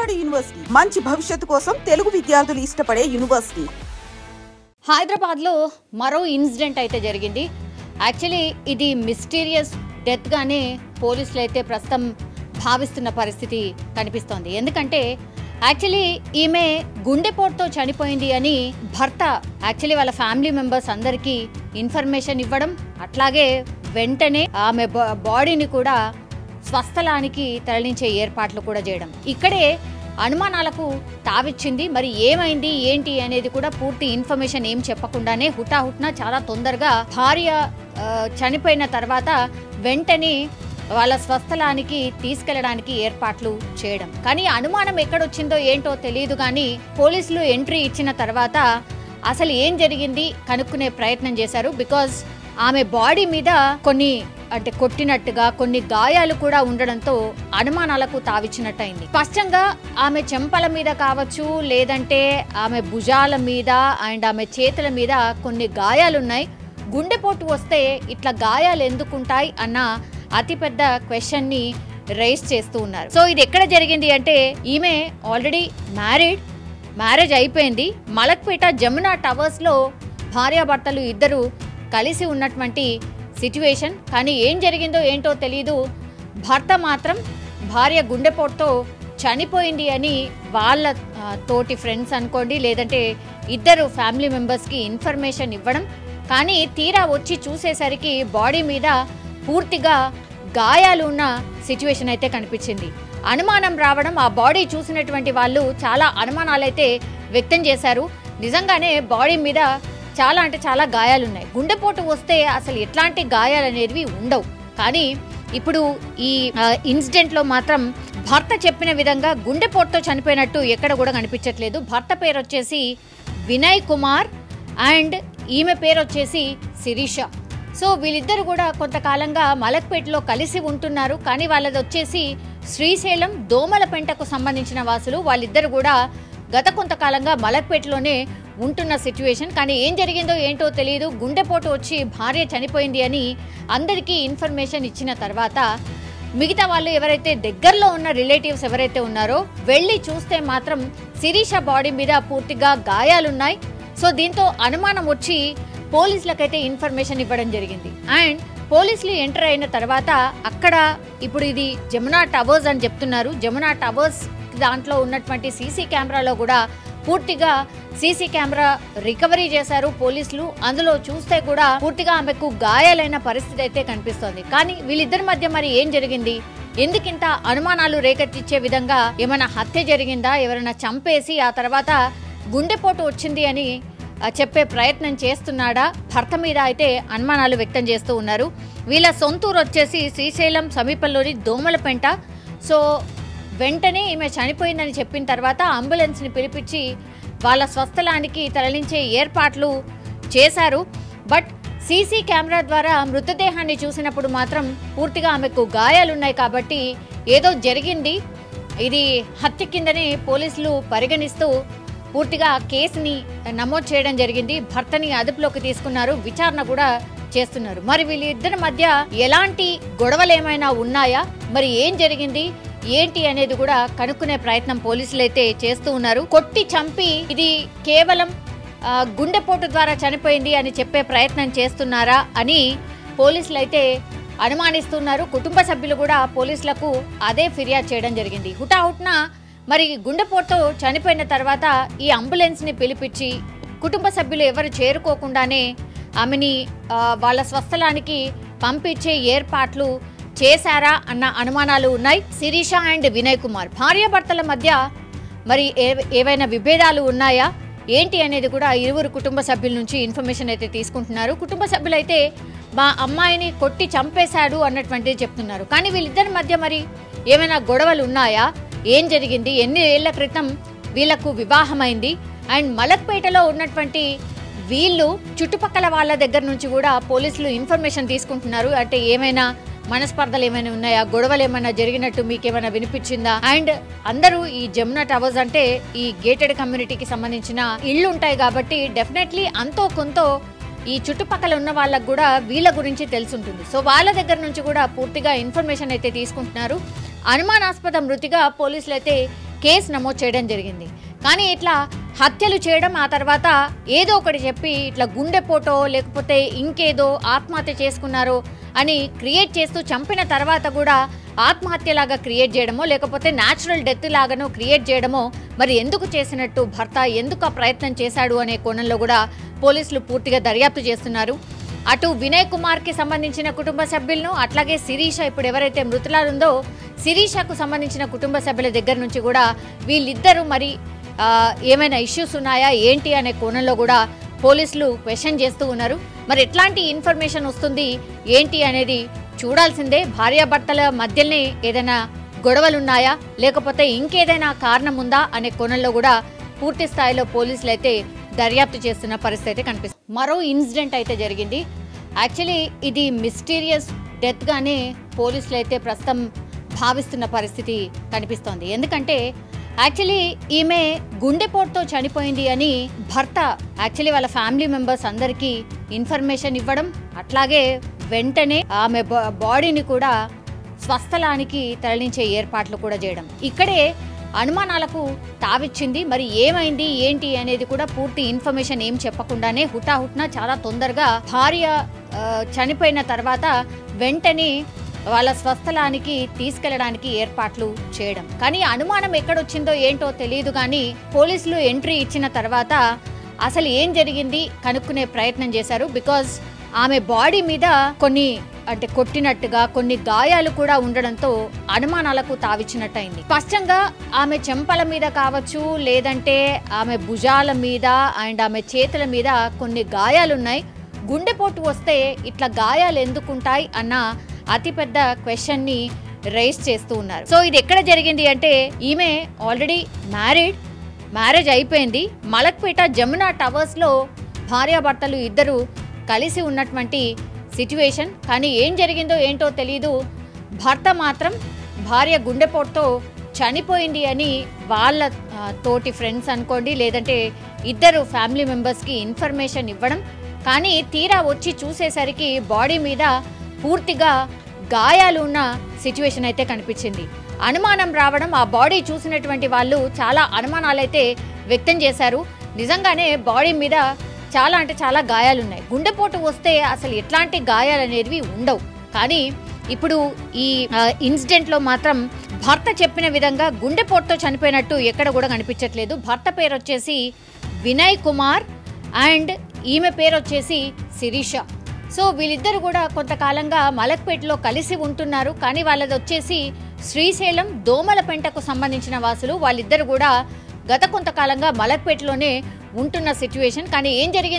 Vijayawada university మంచి భవిష్యత్తు కోసం తెలుగు విద్యార్థులు ఇష్టపడే యూనివర్సిటీ. హైదరాబాద్ లో మరో ఇన్సిడెంట్ అయితే జరిగింది. యాక్చువల్లీ ఇది మిస్టీరియస్ డెత్ గానే పోలీసులు అయితే ప్రస్తుతం భావిస్తున్న పరిస్థితి కనిపిస్తోంది. ఎందుకంటే యాక్చువల్లీ ఈమె గుండెపోటుతో చనిపోయింది అని భర్త యాక్చువల్లీ వాళ్ళ ఫ్యామిలీ మెంబర్స్ అందరికీ ఇన్ఫర్మేషన్ ఇవ్వడం, అట్లాగే వెంటనే ఆమె బాడీని కూడా స్వస్థలానికి తరలించే ఏర్పాట్లు కూడా చేయడం ఇక్కడే అనుమానాలకు తావిచ్చింది. మరి ఏమైంది ఏంటి అనేది కూడా పూర్తి ఇన్ఫర్మేషన్ ఏం చెప్పకుండానే హుటాహుట్న చాలా తొందరగా భార్య చనిపోయిన తర్వాత వెంటనే వాళ్ళ స్వస్థలానికి తీసుకెళ్లడానికి ఏర్పాట్లు చేయడం. కానీ అనుమానం ఎక్కడొచ్చిందో ఏంటో తెలియదు. కానీ పోలీసులు ఎంట్రీ ఇచ్చిన తర్వాత అసలు ఏం జరిగింది కనుక్కునే ప్రయత్నం చేశారు. బికాజ్ ఆమె బాడీ మీద కొన్ని అంటే కొట్టినట్టుగా కొన్ని గాయాలు కూడా ఉండడంతో అనుమానాలకు తావిచ్చినట్టయింది. స్పష్టంగా ఆమె చెంపల మీద కావచ్చు, లేదంటే ఆమె భుజాల మీద అండ్ ఆమె చేతుల మీద కొన్ని గాయాలున్నాయి. గుండెపోటు వస్తే ఇట్లా గాయాలు ఎందుకుంటాయి అన్న అతిపెద్ద క్వశ్చన్ ని రైజ్ చేస్తూ ఉన్నారు. సో ఇది ఎక్కడ జరిగింది అంటే ఈమె ఆల్రెడీ మ్యారేజ్ అయిపోయింది. మలక్పేట జమునా టవర్స్ లో భార్యాభర్తలు ఇద్దరు కలిసి ఉన్నటువంటి సిచ్యువేషన్. కానీ ఏం జరిగిందో ఏంటో తెలీదు. భర్త మాత్రం భార్య గుండెపోటుతో చనిపోయింది అని వాళ్ళ తోటి ఫ్రెండ్స్ అనుకోండి, లేదంటే ఇద్దరు ఫ్యామిలీ మెంబర్స్కి ఇన్ఫర్మేషన్ ఇవ్వడం. కానీ తీరా వచ్చి చూసేసరికి బాడీ మీద పూర్తిగా గాయాలు ఉన్న సిచ్యువేషన్ అయితే కనిపించింది. అనుమానం రావడం, ఆ బాడీ చూసినటువంటి వాళ్ళు చాలా అనుమానాలైతే వ్యక్తం చేశారు. నిజంగానే బాడీ మీద చాలా అంటే చాలా గాయాలున్నాయి. గుండెపోటు వస్తే అసలు ఎట్లాంటి గాయాలు అనేవి ఉండవు. కానీ ఇప్పుడు ఈ ఇన్సిడెంట్లో మాత్రం భర్త చెప్పిన విధంగా గుండెపోటుతో చనిపోయినట్టు ఎక్కడ కూడా కనిపించట్లేదు. భర్త పేరు వచ్చేసి వినయ్ కుమార్ అండ్ ఈమె పేరు వచ్చేసి శిరీష. సో వీళ్ళిద్దరు కూడా కొంతకాలంగా మలక్పేటలో కలిసి ఉంటున్నారు. కానీ వాళ్ళది వచ్చేసి శ్రీశైలం దోమలపెంటకు సంబంధించిన వాసులు. వాళ్ళిద్దరు కూడా గత కొంతకాలంగా మలక్పేటలోనే ఉంటున్న సిచ్యువేషన్. కానీ ఏం జరిగిందో ఏంటో తెలియదు. గుండెపోటు వచ్చి భార్య చనిపోయింది అని అందరికీ ఇన్ఫర్మేషన్ ఇచ్చిన తర్వాత మిగతా వాళ్ళు ఎవరైతే దగ్గరలో ఉన్న రిలేటివ్స్ ఎవరైతే ఉన్నారో వెళ్ళి చూస్తే మాత్రం శిరీష బాడీ మీద పూర్తిగా గాయాలున్నాయి. సో దీంతో అనుమానం వచ్చి పోలీసులకైతే ఇన్ఫర్మేషన్ ఇవ్వడం జరిగింది. అండ్ పోలీసులు ఎంటర్ అయిన తర్వాత అక్కడ ఇప్పుడు ఇది జమునా టవర్స్ అని చెప్తున్నారు. జమునా టవర్స్ దాంట్లో ఉన్నటువంటి సీసీ కెమెరాలో కూడా పూర్తిగా సీసీ కెమెరా రికవరీ చేశారు పోలీసులు. అందులో చూస్తే కూడా పూర్తిగా ఆమెకు గాయాలైన పరిస్థితి అయితే కనిపిస్తోంది. కానీ వీళ్ళిద్దరి మధ్య మరి ఏం జరిగింది, ఎందుకింత అనుమానాలు రేకెత్తిచ్చే విధంగా ఏమైనా హత్య జరిగిందా, ఎవరైనా చంపేసి ఆ తర్వాత గుండెపోటు వచ్చింది అని చెప్పే ప్రయత్నం చేస్తున్నాడా, భర్త మీద అయితే అనుమానాలు వ్యక్తం చేస్తూ ఉన్నారు. వీళ్ళ సొంతూరు వచ్చేసి శ్రీశైలం సమీపంలోని దోమలపెంట. సో వెంటనే ఈమె చనిపోయిందని చెప్పిన తర్వాత అంబులెన్స్ని పిలిపించి వాళ్ళ స్వస్థలానికి తరలించే ఏర్పాట్లు చేశారు. బట్ సీసీ కెమెరా ద్వారా మృతదేహాన్ని చూసినప్పుడు మాత్రం పూర్తిగా ఆమెకు గాయాలున్నాయి. కాబట్టి ఏదో జరిగింది, ఇది హత్య కిందని పోలీసులు పరిగణిస్తూ పూర్తిగా కేసుని నమోదు చేయడం జరిగింది. భర్తని అదుపులోకి తీసుకున్నారు, విచారణ కూడా చేస్తున్నారు. మరి వీళ్ళిద్దరి మధ్య ఎలాంటి గొడవలు ఏమైనా ఉన్నాయా, మరి ఏం జరిగింది ఏంటి అనేది కూడా కనుక్కునే ప్రయత్నం పోలీసులు అయితే చేస్తూ ఉన్నారు. కొట్టి చంపి ఇది కేవలం గుండెపోటు ద్వారా చనిపోయింది అని చెప్పే ప్రయత్నం చేస్తున్నారా అని పోలీసులు అయితే అనుమానిస్తున్నారు. కుటుంబ సభ్యులు కూడా పోలీసులకు అదే ఫిర్యాదు చేయడం జరిగింది. హుటాహుట్న మరి గుండెపోటుతో చనిపోయిన తర్వాత ఈ అంబులెన్స్ని పిలిపించి కుటుంబ సభ్యులు ఎవరు చేరుకోకుండానే ఆమెని వాళ్ళ స్వస్థలానికి పంపించే ఏర్పాట్లు చేశారా అన్న అనుమానాలు ఉన్నాయి. శిరీష అండ్ వినయ్ కుమార్ భార్యాభర్తల మధ్య మరి ఏవైనా విభేదాలు ఉన్నాయా ఏంటి అనేది కూడా ఇరువురు కుటుంబ సభ్యుల నుంచి ఇన్ఫర్మేషన్ అయితే తీసుకుంటున్నారు. కుటుంబ సభ్యులైతే మా అమ్మాయిని కొట్టి చంపేశాడు అన్నటువంటిది చెప్తున్నారు. కానీ వీళ్ళిద్దరి మధ్య మరి ఏమైనా గొడవలు ఉన్నాయా, ఏం జరిగింది, ఎన్ని ఏళ్ల క్రితం వీళ్లకు వివాహమైంది, అండ్ మలక్పేటలో ఉన్నటువంటి వీళ్ళు చుట్టుపక్కల వాళ్ళ దగ్గర నుంచి కూడా పోలీసులు ఇన్ఫర్మేషన్ తీసుకుంటున్నారు. అంటే ఏమైనా మనస్పర్ధలు ఏమైనా ఉన్నాయా, గొడవలు ఏమైనా జరిగినట్టు మీకేమైనా వినిపించిందా. అండ్ అందరూ ఈ జమునా టవర్స్ అంటే ఈ గేటెడ్ కమ్యూనిటీకి సంబంధించిన ఇళ్ళు ఉంటాయి కాబట్టి డెఫినెట్లీ అంతో కొంత ఈ చుట్టుపక్కల ఉన్న వాళ్ళకు కూడా వీళ్ళ గురించి తెలుసుంటుంది. సో వాళ్ళ దగ్గర నుంచి కూడా పూర్తిగా ఇన్ఫర్మేషన్ అయితే తీసుకుంటున్నారు. అనుమానాస్పద మృతిగా పోలీసులు అయితే కేసు నమోదు చేయడం జరిగింది. కానీ ఇట్లా హత్యలు చేయడం, ఆ తర్వాత ఏదో ఒకటి చెప్పి ఇట్లా గుండెపోటో లేకపోతే ఇంకేదో ఆత్మహత్య చేసుకున్నారు అని క్రియేట్ చేస్తూ చంపిన తర్వాత కూడా ఆత్మహత్యలాగా క్రియేట్ చేయడమో లేకపోతే న్యాచురల్ డెత్ లాగానో క్రియేట్ చేయడమో, మరి ఎందుకు చేసినట్టు, భర్త ఎందుకు ఆ ప్రయత్నం చేశాడు అనే కోణంలో కూడా పోలీసులు పూర్తిగా దర్యాప్తు చేస్తున్నారు. అటు వినయ్ కుమార్కి సంబంధించిన కుటుంబ సభ్యులను, అట్లాగే శిరీష ఇప్పుడు ఎవరైతే మృతురాలుందో శిరీషకు సంబంధించిన కుటుంబ సభ్యుల దగ్గర నుంచి కూడా వీళ్ళిద్దరూ మరి ఏమైనా ఇష్యూస్ ఉన్నాయా ఏంటి అనే కోణంలో కూడా పోలీసులు క్వశ్చన్ చేస్తూ ఉన్నారు. మరి ఎట్లాంటి ఇన్ఫర్మేషన్ వస్తుంది ఏంటి అనేది చూడాల్సిందే. భార్యాభర్తల మధ్యనే ఏదైనా గొడవలున్నాయా లేకపోతే ఇంకేదైనా కారణం ఉందా అనే కోణంలో కూడా పూర్తి స్థాయిలో పోలీసులు అయితే దర్యాప్తు చేస్తున్న పరిస్థితి అయితే కనిపిస్తుంది. మరో ఇన్సిడెంట్ అయితే జరిగింది. యాక్చువల్లీ ఇది మిస్టీరియస్ డెత్ గానే పోలీసులు అయితే ప్రస్తుతం భావిస్తున్న పరిస్థితి కనిపిస్తోంది. ఎందుకంటే యాక్చువల్లీ ఈమె గుండెపోటుతో చనిపోయింది అని భర్త యాక్చువల్లీ వాళ్ళ ఫ్యామిలీ మెంబర్స్ అందరికీ ఇన్ఫర్మేషన్ ఇవ్వడం, అట్లాగే వెంటనే ఆమె బాడీని కూడా స్వస్థలానికి తరలించే ఏర్పాట్లు కూడా చేయడం ఇక్కడే అనుమానాలకు తావిచ్చింది. మరి ఏమైంది ఏంటి అనేది కూడా పూర్తి ఇన్ఫర్మేషన్ ఏం చెప్పకుండానే హుటాహుట్న చాలా తొందరగా భార్య చనిపోయిన తర్వాత వెంటనే వాళ్ళ స్వస్థలానికి తీసుకెళ్లడానికి ఏర్పాట్లు చేయడం. కానీ అనుమానం ఎక్కడొచ్చిందో ఏంటో తెలియదు. కానీ పోలీసులు ఎంట్రీ ఇచ్చిన తర్వాత అసలు ఏం జరిగింది కనుక్కునే ప్రయత్నం చేశారు. బికాజ్ ఆమె బాడీ మీద కొన్ని అంటే కొట్టినట్టుగా కొన్ని గాయాలు కూడా ఉండడంతో అనుమానాలకు తావిచ్చినట్టయింది. స్పష్టంగా ఆమె చెంపల మీద కావచ్చు, లేదంటే ఆమె భుజాల మీద అండ్ ఆమె చేతుల మీద కొన్ని గాయాలున్నాయి. గుండెపోటు వస్తే ఇట్లా గాయాలు ఎందుకుంటాయి అన్న అతిపెద్ద క్వశ్చన్ ని రైజ్ చేస్తూ ఉన్నారు. సో ఇది ఎక్కడ జరిగింది అంటే ఈమె ఆల్రెడీ మ్యారేజ్ అయిపోయింది. మలక్పేట జమునా టవర్స్ లో భార్యాభర్తలు ఇద్దరు కలిసి ఉన్నటువంటి సిచ్యువేషన్. కానీ ఏం జరిగిందో ఏంటో తెలీదు. భర్త మాత్రం భార్య గుండెపోటుతో చనిపోయింది అని వాళ్ళ తోటి ఫ్రెండ్స్ అనుకోండి, లేదంటే ఇద్దరు ఫ్యామిలీ మెంబర్స్కి ఇన్ఫర్మేషన్ ఇవ్వడం. కానీ తీరా వచ్చి చూసేసరికి బాడీ మీద పూర్తిగా గాయాలు ఉన్న సిచ్యువేషన్ అయితే కనిపించింది. అనుమానం రావడం, ఆ బాడీ చూసినటువంటి వాళ్ళు చాలా అనుమానాలైతే వ్యక్తం చేశారు. నిజంగానే బాడీ మీద చాలా అంటే చాలా గాయాలున్నాయి. గుండెపోటు వస్తే అసలు ఎట్లాంటి గాయాలు అనేవి ఉండవు. కానీ ఇప్పుడు ఈ ఇన్సిడెంట్లో మాత్రం భర్త చెప్పిన విధంగా గుండెపోటుతో చనిపోయినట్టు ఎక్కడ కూడా కనిపించట్లేదు. భర్త పేరు వచ్చేసి వినయ్ కుమార్ అండ్ ఈమె పేరు వచ్చేసి శిరీష. సో వీళ్ళిద్దరు కూడా కొంతకాలంగా మలక్పేటలో కలిసి ఉంటున్నారు. కానీ వాళ్ళది వచ్చేసి శ్రీశైలం దోమలపెంటకు సంబంధించిన వాసులు. వాళ్ళిద్దరు కూడా గత కొంతకాలంగా మలక్పేటలోనే ఉంటున్న సిచ్యువేషన్. కానీ ఏం జరిగిందో